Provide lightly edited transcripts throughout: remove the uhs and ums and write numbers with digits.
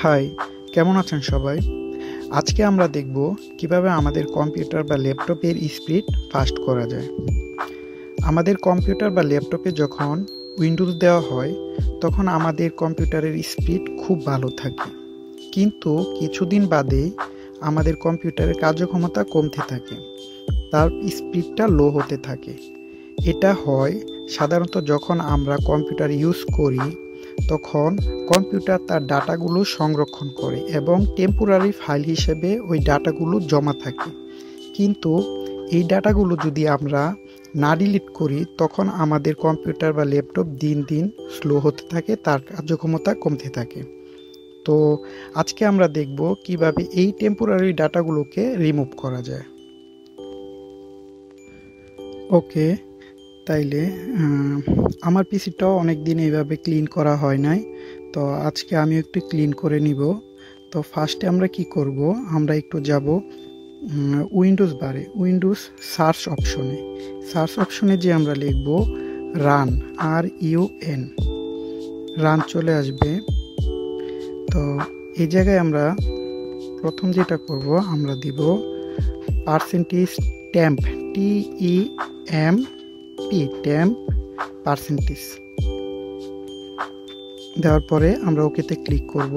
High, কেমন আছেন সবাই? আজকে আমরা দেখব কিভাবে আমাদের কম্পিউটার বা ল্যাপটপের স্পিড ফাস্ট করা যায়। আমাদের কম্পিউটার বা ল্যাপটপে যখন উইন্ডোজ দেওয়া হয় তখন আমাদের কম্পিউটারের স্পিড খুব ভালো থাকে, কিন্তু কিছুদিন বাদে আমাদের কম্পিউটারের কার্যক্ষমতা কমতে থাকে, তার স্পিডটা লো হতে থাকে। এটা হয় সাধারণত যখন আমরা কম্পিউটার ইউজ করি তখন কম্পিউটার তার ডাটাগুলো সংরক্ষণ করে এবং টেম্পোরারি ফাইল হিসেবে ওই ডাটাগুলো জমা থাকে। কিন্তু এই ডাটাগুলো যদি আমরা না ডিলিট করি তখন আমাদের কম্পিউটার বা ল্যাপটপ দিন দিন স্লো হতে থাকে, তার কার্যক্ষমতা কমতে থাকে। তো আজকে আমরা দেখব কিভাবে এই টেম্পোরারি ডাটাগুলোকে রিমুভ করা যায়। ওকে, তাইলে আমার পিসিটাও অনেক দিন এইভাবে ক্লিন করা হয় নাই, তো আজকে আমি একটু ক্লিন করে নিব। তো ফার্স্টে আমরা কি করব, আমরা একটু যাব উইন্ডোজ বারে, উইন্ডোজ সার্চ অপশনে যে আমরা লিখব রান, RUN, রান চলে আসবে। তো এই জায়গায় আমরা প্রথম যেটা করব, আমরা দিব %temp, temp পার্সেন্টেজ দেওয়ার পরে আমরা ওকেতে ক্লিক করব।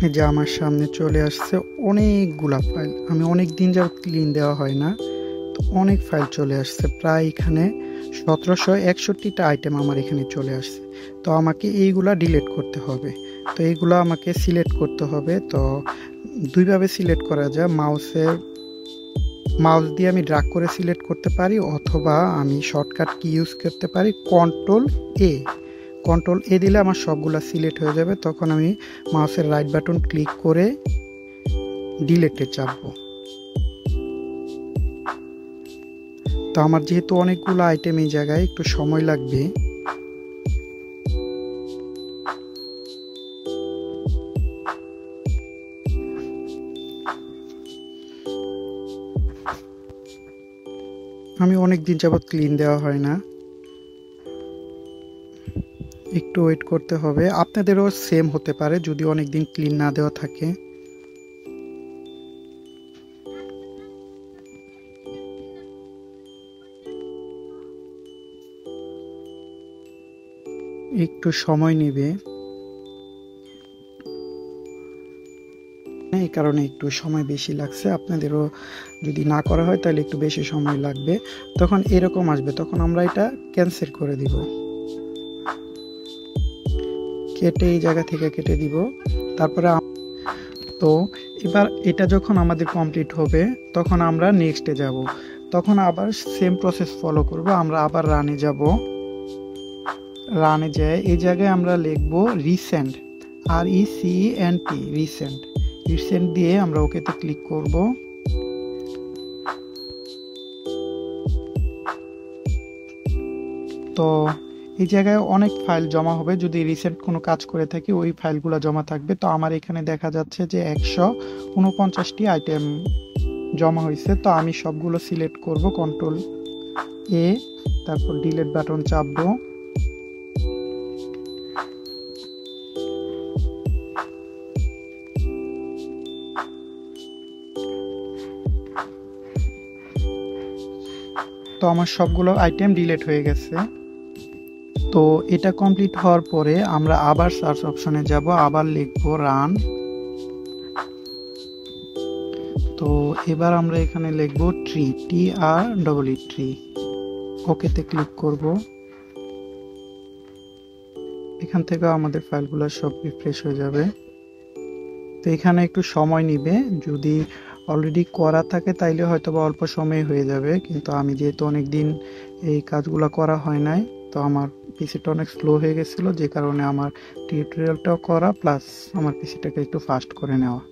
এই যে আমার সামনে চলে আসছে অনেকগুলা ফাইল, আমি অনেক দিন যাবত ক্লিন দেওয়া হয় না, তো অনেক ফাইল চলে আসছে, প্রায় এখানে 1761টা আইটেম আমার এখানে চলে আসছে। তো আমাকে এইগুলা ডিলিট করতে হবে, তো এইগুলো আমাকে সিলেক্ট করতে হবে। তো দুইভাবে সিলেক্ট করা যায়, মাউস দিয়ে আমি ড্র্যাগ করে সিলেক্ট করতে পারি, অথবা আমি শর্টকাট কি ইউজ করতে পারি, কন্ট্রোল এ দিলে আমার সবগুলা সিলেক্ট হয়ে যাবে। তখন আমি মাউসের রাইট বাটন ক্লিক করে ডিলেটে চাপবো। তো আমার যেহেতু অনেকগুলো আইটেম এই জায়গায় একটু সময় লাগবে, আমি অনেক দিন যাবত ক্লিন দেওয়া হয় না, একটু ওয়েট করতে হবে। আপনাদেরও সেম হতে পারে যদি অনেক দিন ক্লিন না দেওয়া থাকে। একটু সময় নেবে, এই কারণে একটু সময় বেশি লাগছে। আপনাদেরও যদি না করা হয় তাহলে একটু বেশি সময় লাগবে। তখন এরকম আসবে, তখন আমরা এটা ক্যান্সেল করে দিব, কেটে এই জায়গা থেকে কেটে দিব। তারপরে তো এবার এটা যখন আমাদের কমপ্লিট হবে তখন আমরা নেক্সটে যাব, তখন আবার সেম প্রসেস ফলো করব। আমরা আবার রানে যাব, রানে যায় এই জায়গায় আমরা লিখব রিসেন্ট, RECENT, রিসেন্ট দিয়ে আমরা ওকেতে ক্লিক করব। তো এই জায়গায় অনেক ফাইল জমা হবে, যদি রিসেন্ট কোনো কাজ করে থাকি ওই ফাইলগুলো জমা থাকবে। তো আমার এখানে দেখা যাচ্ছে যে 149টি আইটেম জমা হয়েছে। তো আমি সবগুলো সিলেক্ট করব, কন্ট্রোল এ, তারপর ডিলিট বাটন চাপবো। তো আমার সবগুলো আইটেম ডিলিট হয়ে গেছে। তো এটা কমপ্লিট হওয়ার পরে আমরা আবার সার্চ অপশনে যাব, আবার লিখব রান। তো এবার আমরা এখানে লিখব TREE, ওকেতে ক্লিক করব। এখান থেকে আমাদের ফাইলগুলো সব রিফ্রেশ হয়ে যাবে। তো এখানে একটু সময় নিবে, যদি অলরেডি করা থাকে তাইলে হয়তো বা অল্প সময়ে হয়ে যাবে, কিন্তু আমি যেহেতু অনেক দিন এই কাজগুলো করা হয় নাই, তো আমার পিসিটা অনেক স্লো হয়ে গেছিলো, যে কারণে আমার টিউটোরিয়ালটাও করা প্লাস আমার পিসিটাকে একটু ফাস্ট করে নেওয়া।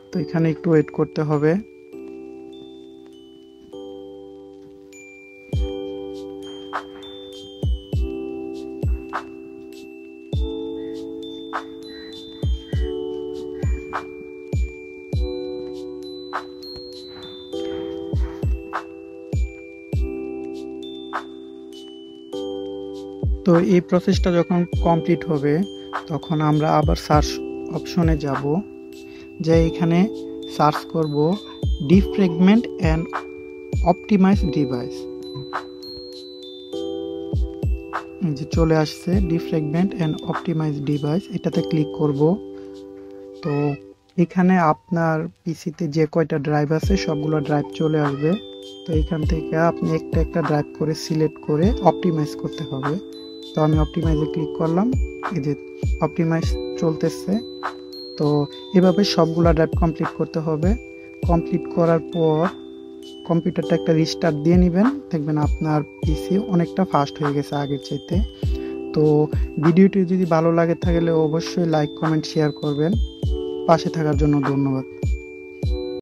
তো এখানে একটু ওয়েট করতে হবে। তো তো এই প্রসেসটা যখন কমপ্লিট হবে তখন আমরা আবার সার্চ অপশনে যাব, যে এখানে সার্চ করব ডিফ্র্যাগমেন্ট অ্যান্ড অপটিমাইজ ডিভাইস। যে চলে আসছে ডিফ্র্যাগমেন্ট অ্যান্ড অপটিমাইজ ডিভাইস, এটাতে ক্লিক করব। তো এখানে আপনার পিসিতে যে কয়টা ড্রাইভ আছে সবগুলো ড্রাইভ চলে আসবে। তো এখান থেকে আপনি একটা একটা ড্রাইভ করে সিলেক্ট করে অপটিমাইজ করতে হবে। তো আমি অপটিমাইজে ক্লিক করলাম, এই যে অপটিমাইজ চলতেছে। তো এভাবে সবগুলো ড্রাইভ কমপ্লিট করতে হবে। কমপ্লিট করার পর কম্পিউটারটা একটা রিস্টার্ট দিয়ে নেবেন, দেখবেন আপনার পিসি অনেকটা ফাস্ট হয়ে গেছে আগের চাইতে। তো ভিডিওটি যদি ভালো লাগে থাকলে অবশ্যই লাইক কমেন্ট শেয়ার করবেন। পাশে থাকার জন্য ধন্যবাদ।